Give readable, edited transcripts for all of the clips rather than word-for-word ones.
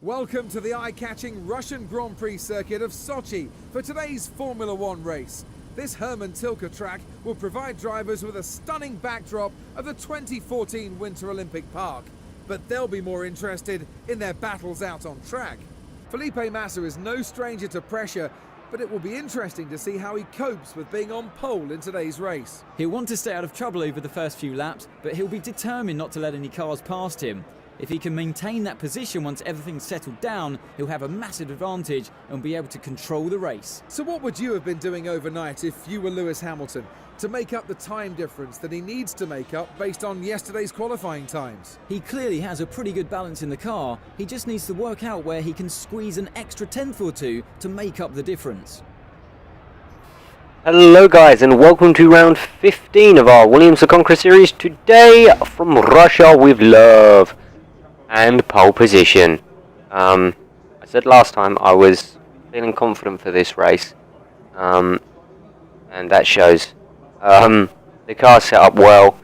Welcome to the eye-catching Russian Grand Prix circuit of Sochi for today's Formula One race. This Hermann Tilke track will provide drivers with a stunning backdrop of the 2014 Winter Olympic Park, but they'll be more interested in their battles out on track. Felipe Massa is no stranger to pressure, but it will be interesting to see how he copes with being on pole in today's race. He'll want to stay out of trouble over the first few laps, but he'll be determined not to let any cars past him. If he can maintain that position once everything's settled down, he'll have a massive advantage and be able to control the race. So what would you have been doing overnight if you were Lewis Hamilton to make up the time difference that he needs to make up based on yesterday's qualifying times? He clearly has a pretty good balance in the car. He just needs to work out where he can squeeze an extra tenth or two to make up the difference. Hello guys, and welcome to round 15 of our Williams the Conqueror series. Today from Russia with love and pole position. I said last time I was feeling confident for this race, and that shows. The car's set up well.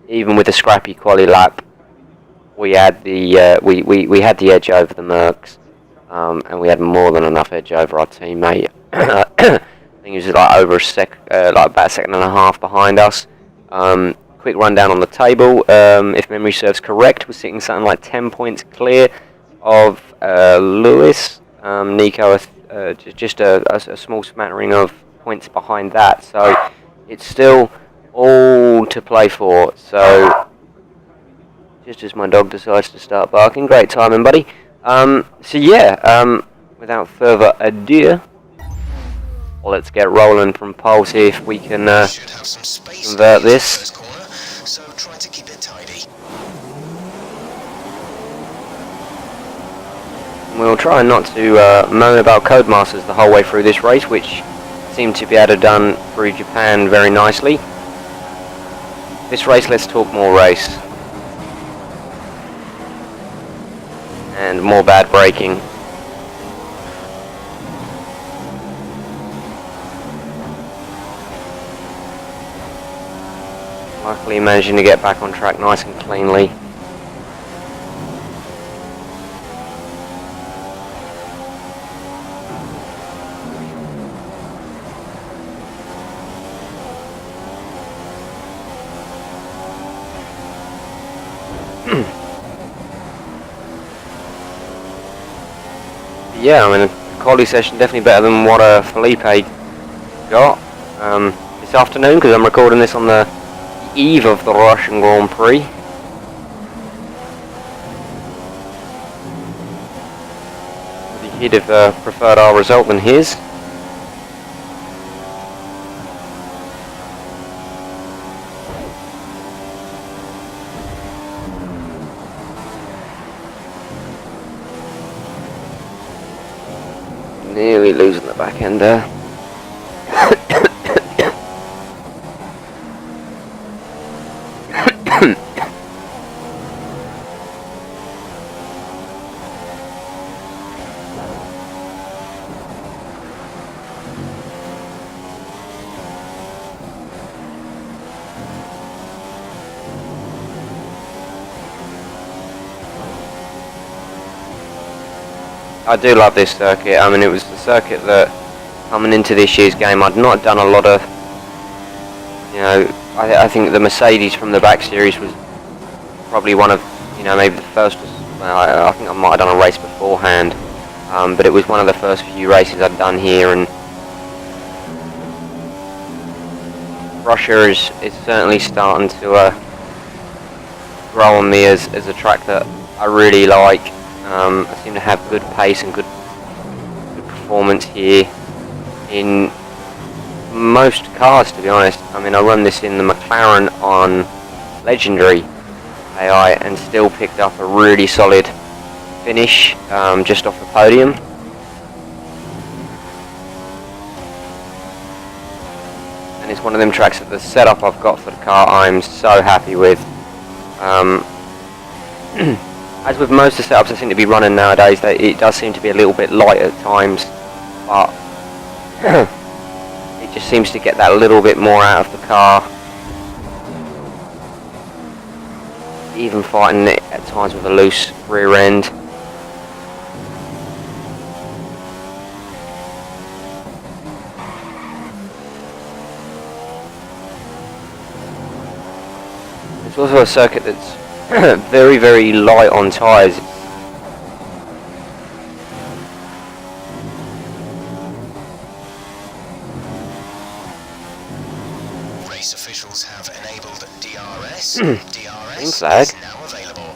Even with a scrappy quali lap, we had the we had the edge over the Mercs, and we had more than enough edge over our teammate. I think he was like over like about a second and a half behind us. Quick rundown on the table. If memory serves correct, we're sitting something like 10 points clear of Lewis. Nico, just a small smattering of points behind that. So it's still all to play for. So just as my dog decides to start barking, great timing, buddy. So yeah, without further ado, let's get rolling from pole. See if we can convert this. So try to keep it tidy. We'll try not to moan about Codemasters the whole way through this race, which seemed to be able to done through Japan very nicely. This race, let's talk more race. And more bad braking. Luckily managing to get back on track nice and cleanly. Yeah, I mean, the quality session definitely better than what Felipe got this afternoon, because I'm recording this on the eve of the Russian Grand Prix. He'd have preferred our result than his. Nearly losing the back end there. I do love this circuit. I mean, it was the circuit that, coming into this year's game, I'd not done a lot of, you know, I think the Mercedes from the back series was probably one of, you know, maybe the first, I think I might have done a race beforehand, but it was one of the first few races I'd done here, and Russia is certainly starting to grow on me as a track that I really like. I seem to have good pace and good performance here in most cars, to be honest. I mean, I run this in the McLaren on Legendary AI and still picked up a really solid finish just off the podium. And it's one of them tracks that the setup I've got for the car I'm so happy with. As with most of the setups I seem to be running nowadays, it does seem to be a little bit light at times, but it just seems to get that little bit more out of the car. Even fighting it at times with a loose rear end. It's also a circuit that's very, very light on tyres. Race officials have enabled DRS. DRS flag. is now available.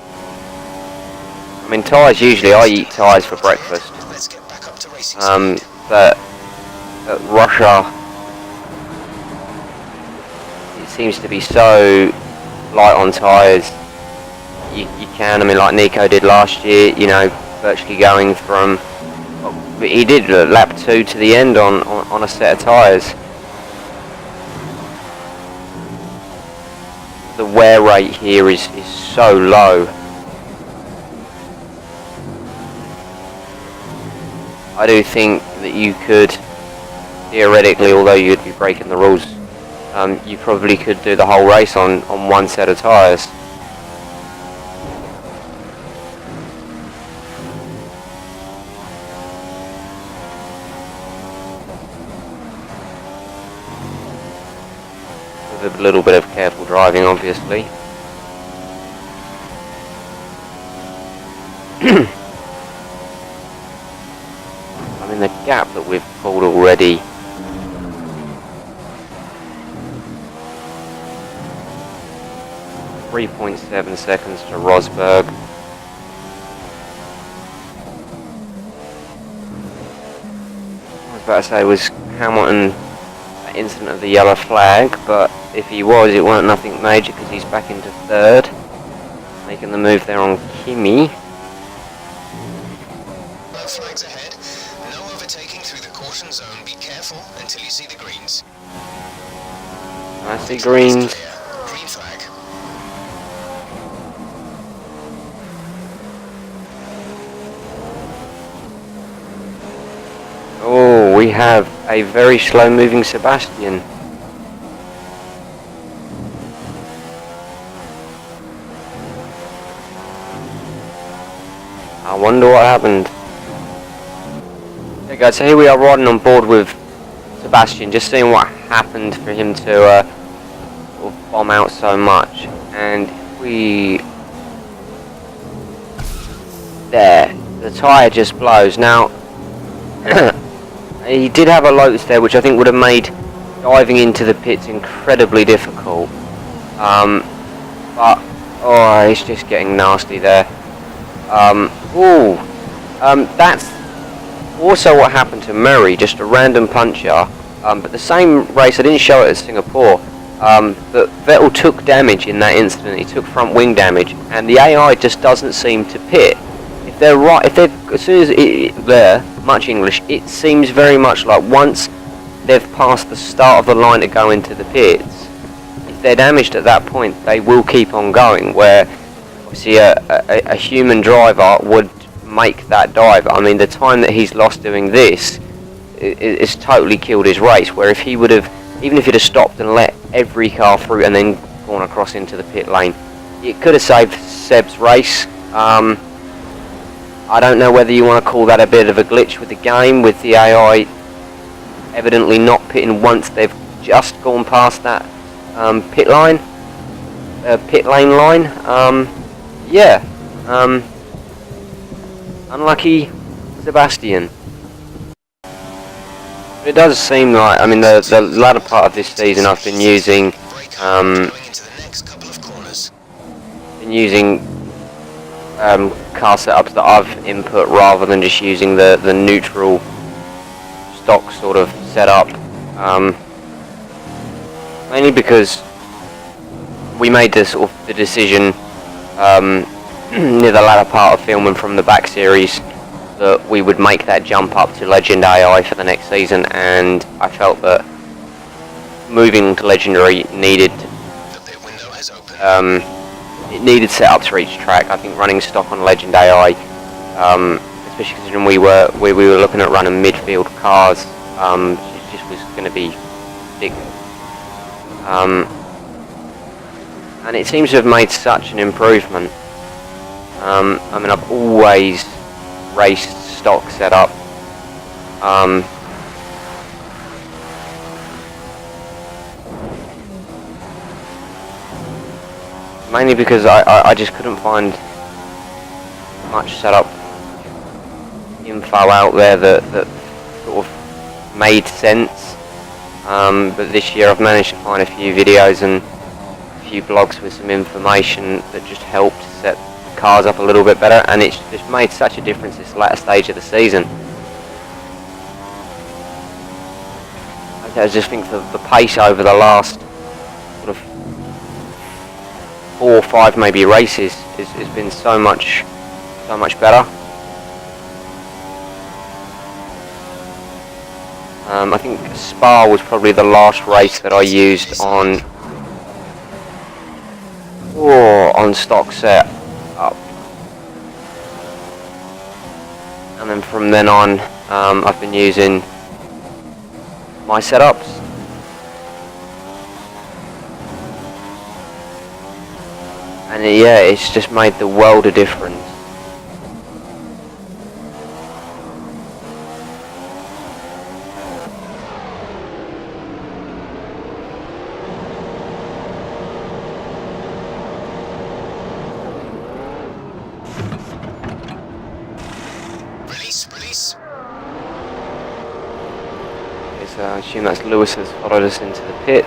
I mean, tyres, usually I eat tyres for breakfast. Let's get back up to racing speed. But at Russia, it seems to be so light on tyres. You can, I mean, like Nico did last year, you know, virtually going from, well, he did lap 2 to the end on a set of tyres. The wear rate here is so low. I do think that you could, theoretically, although you'd be breaking the rules, you probably could do the whole race on one set of tyres. With a little bit of careful driving, obviously. I mean, the gap that we've pulled already, .7 seconds to Rosberg. I was about to say, was Hamilton that incident of the yellow flag, but if he was, it weren't nothing major because he's back into 3rd, making the move there on Kimi. No flags ahead. No overtaking through the caution zone. Be careful until you see the greens. I see greens. Green flag. Oh, we have a very slow moving Sebastian. I wonder what happened. Okay guys, so here we are riding on board with Sebastian, just seeing what happened for him to sort of bomb out so much. And there, the tyre just blows. Now, he did have a Lotus there, which I think would have made diving into the pits incredibly difficult. But, oh, it's just getting nasty there. That's also what happened to Murray, just a random puncher. But the same race, I didn't show it at Singapore, but Vettel took damage in that incident. He took front wing damage, and the AI just doesn't seem to pit. If they're right, as soon as they're much English, it seems very much like once they've passed the start of the line to go into the pits, if they're damaged at that point, they will keep on going. Where obviously a human driver would make that dive. I mean, the time that he's lost doing this is totally killed his race. Where if he would have, even if he'd have stopped and let every car through and then gone across into the pit lane, it could have saved Seb's race. I don't know whether you want to call that a bit of a glitch with the game, with the AI evidently not pitting once they've just gone past that pit lane line. Yeah. Unlucky Sebastian. It does seem like, I mean, the latter part of this season I've been using car setups that I've input rather than just using the neutral stock sort of setup. Mainly because we made the decision near the latter part of filming from the back series that we would make that jump up to Legend AI for the next season, and I felt that moving to Legendary needed it needed setups for each track. I think running stock on Legend AI, especially considering we were looking at running midfield cars, it just was going to be big. And it seems to have made such an improvement. I mean, I've always raced stock setup. mainly because I just couldn't find much setup info out there that sort of made sense. But this year I've managed to find a few videos and a few blogs with some information that just helped set the cars up a little bit better, and it's just made such a difference this latter stage of the season. I just think the pace over the last sort of 4 or 5 maybe races has been so much better. I think Spa was probably the last race that I used on stock set up, and then from then on I've been using my setups. And yeah, it's just made the world of difference. Release. Okay, so I assume that's Lewis has followed us into the pits.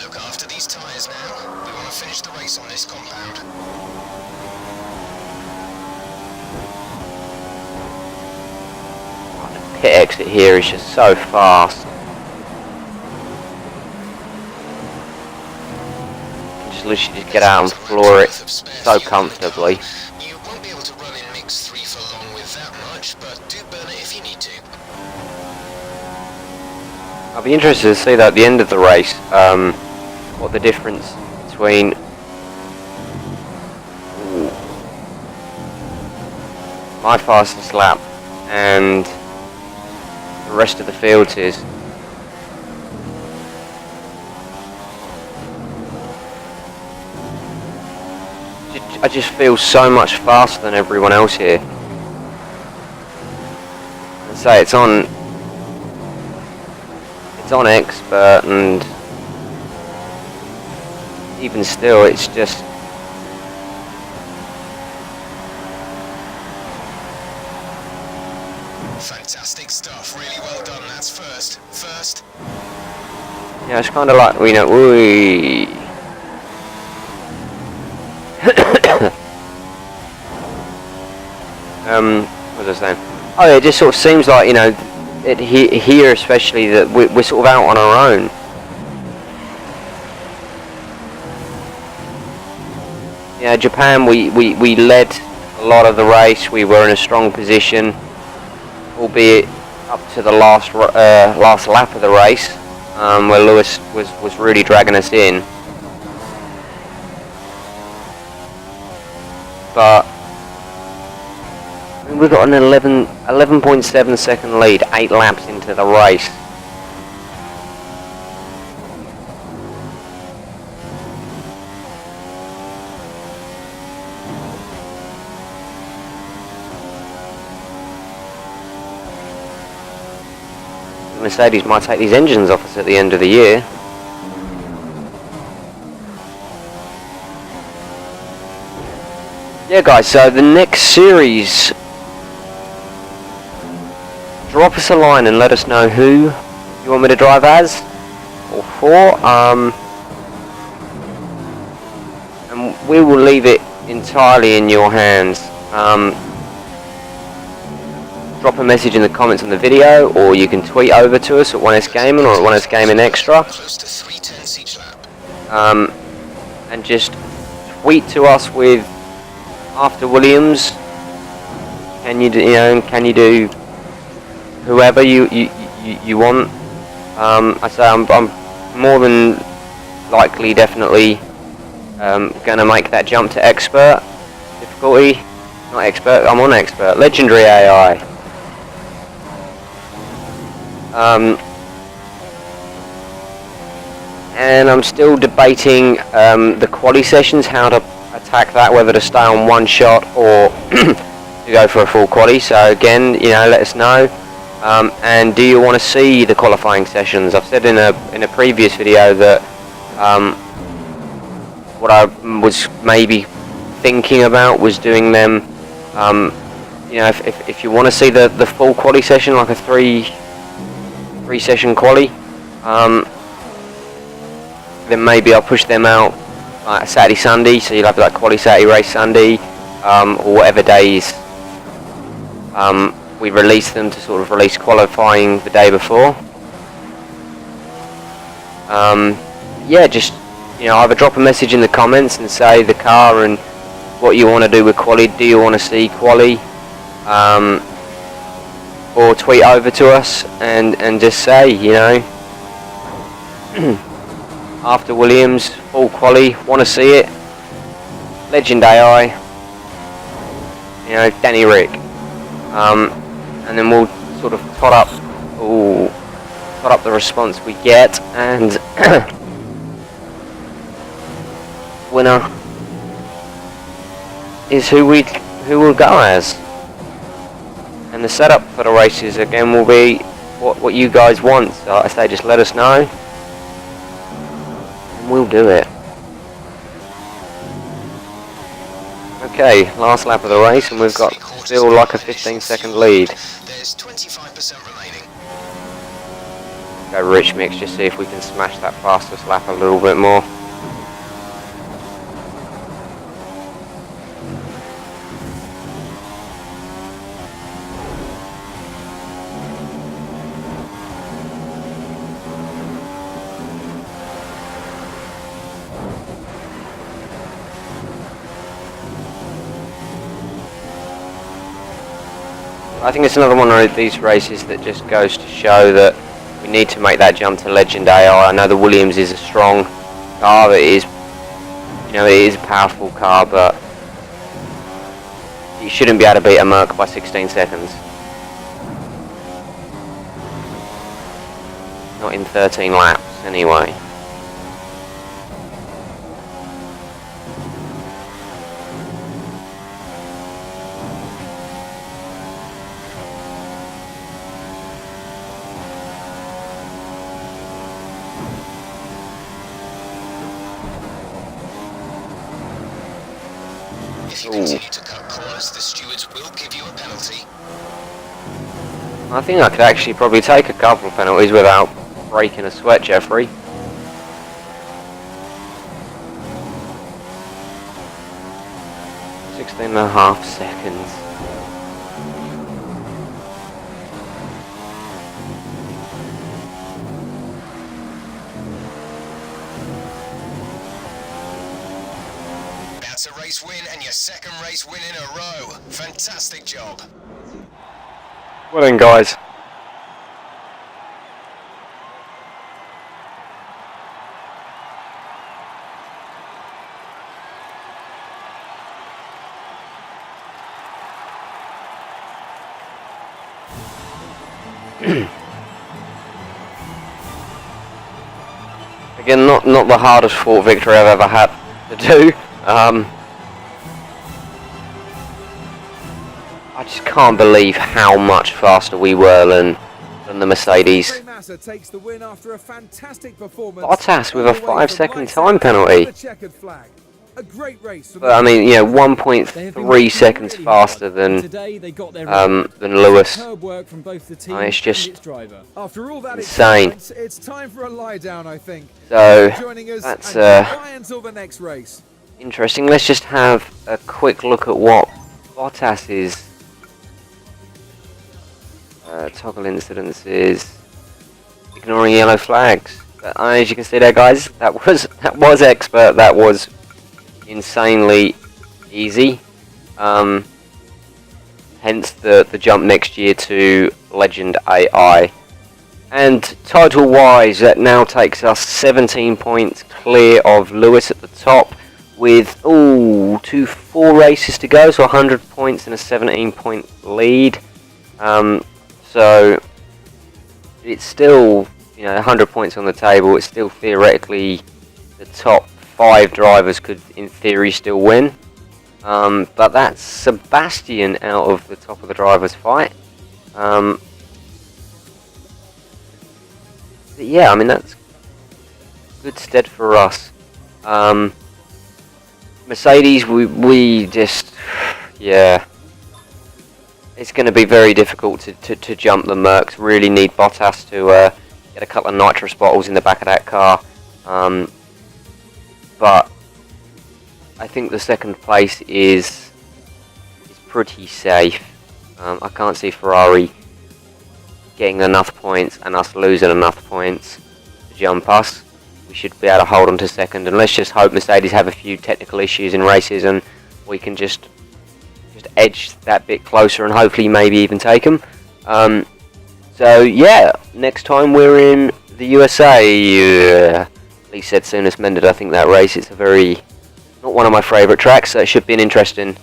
Look after these tyres now. We want to finish the race on this compound. The pit exit here is just so fast. Literally just get out and floor it so comfortably. You won't be able to run in mix 3 for long with that much, but do burn it if you need to. I'll be interested to see that at the end of the race, what the difference between my fastest lap and the rest of the fields is. I just feel so much faster than everyone else here. And say it's on expert, and even still it's just Fantastic stuff, really well done. That's first. yeah, it's kind of like, you know, ooh. What was I saying? Oh yeah, it just sort of seems like, you know, here especially, that we're sort of out on our own. Yeah, Japan, we led a lot of the race. We were in a strong position, albeit up to the last lap of the race, where Lewis was really dragging us in. But we've got an 11.7 second lead, 8 laps into the race. Mercedes might take these engines off us at the end of the year. Yeah guys, so the next series, drop us a line and let us know who you want me to drive as or for, and we will leave it entirely in your hands. Drop a message in the comments on the video, or you can tweet over to us at 1S Gaming or at 1S Gaming Extra, Close to 3/10 each lap. and just tweet to us with after Williams. Can you do whoever you want? I say I'm more than likely, definitely gonna make that jump to expert difficulty. Not expert, I'm on expert. Legendary AI. And I'm still debating the quali sessions, how to attack that, whether to stay on one shot or to go for a full quali. So again, you know, let us know. And do you want to see the qualifying sessions? I've said in a previous video that what I was maybe thinking about was doing them. You know, if you want to see the full quali session, like a three session quali, then maybe I'll push them out like Saturday, Sunday. So you'll have like quali Saturday, race Sunday, or whatever days we release them, to sort of release qualifying the day before. Yeah, just, you know, either drop a message in the comments and say the car and what you want to do with quali. Do you want to see quali? Or tweet over to us and just say, you know, after Williams, full quali, want to see it. Legend AI, you know, Danny Rick. And then we'll sort of tot up the response we get, and winner is who we'll go as. And the setup for the races again will be what you guys want. So I say, just let us know and we'll do it. Okay, last lap of the race, and we've got still like a 15-second lead. There's 25% remaining. Go rich mix, just see if we can smash that fastest lap a little bit more. I think it's another one of these races that just goes to show that we need to make that jump to Legend AI. I know the Williams is a strong car, it is, you know, it is a powerful car, but you shouldn't be able to beat a Merc by 16 seconds. Not in 13 laps, anyway. If you continue to cut corners, the stewards will give you a penalty. I think I could actually probably take a couple of penalties without breaking a sweat, Jeffrey. .5 seconds. That's a race win and your second race win in a row. Fantastic job. Well then, guys. Again, not the hardest fought victory I've ever had to do. I just can't believe how much faster we were than the Mercedes. Takes the win after a fantastic performance. Bottas with a 5-second time penalty. A great race. But I mean, you know, 1.3 seconds faster than Lewis. It's just After all that insane. It's time for a lie down, I think. So That's until the next race. Interesting. Let's just have a quick look at what Bottas's toggle incidences, ignoring yellow flags. But as you can see there, guys, that was expert. That was insanely easy. Hence the jump next year to Legend AI. And title wise, that now takes us 17 points clear of Lewis at the top, with 4 races to go, so 100 points and a 17-point lead. So it's still, you know, 100 points on the table. It's still theoretically the top 5 drivers could, in theory, still win. But that's Sebastian out of the top of the drivers' fight. yeah, I mean, that's good stead for us. Mercedes, we just, yeah, it's going to be very difficult to jump the Mercs. Really need Bottas to get a couple of nitrous bottles in the back of that car. But I think the second place is pretty safe. I can't see Ferrari getting enough points and us losing enough points to jump us. We should be able to hold on to second, and let's just hope Mercedes have a few technical issues in races and we can just edge that bit closer and hopefully maybe even take them. So yeah, next time we're in the USA. Lee said soonest mended, I think, that race. It's a very, not one of my favourite tracks, so it should be an interesting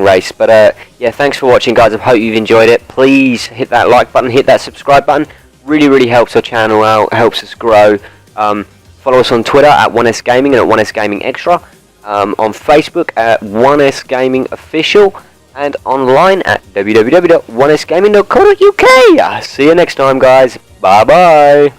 race. But yeah, thanks for watching, guys. I hope you've enjoyed it. Please hit that like button, hit that subscribe button. Really helps our channel out, helps us grow. Follow us on Twitter at 1S Gaming and at 1S Gaming Extra. On Facebook at 1S Gaming Official, and online at www.1sgaming.co.uk. See you next time, guys. Bye bye.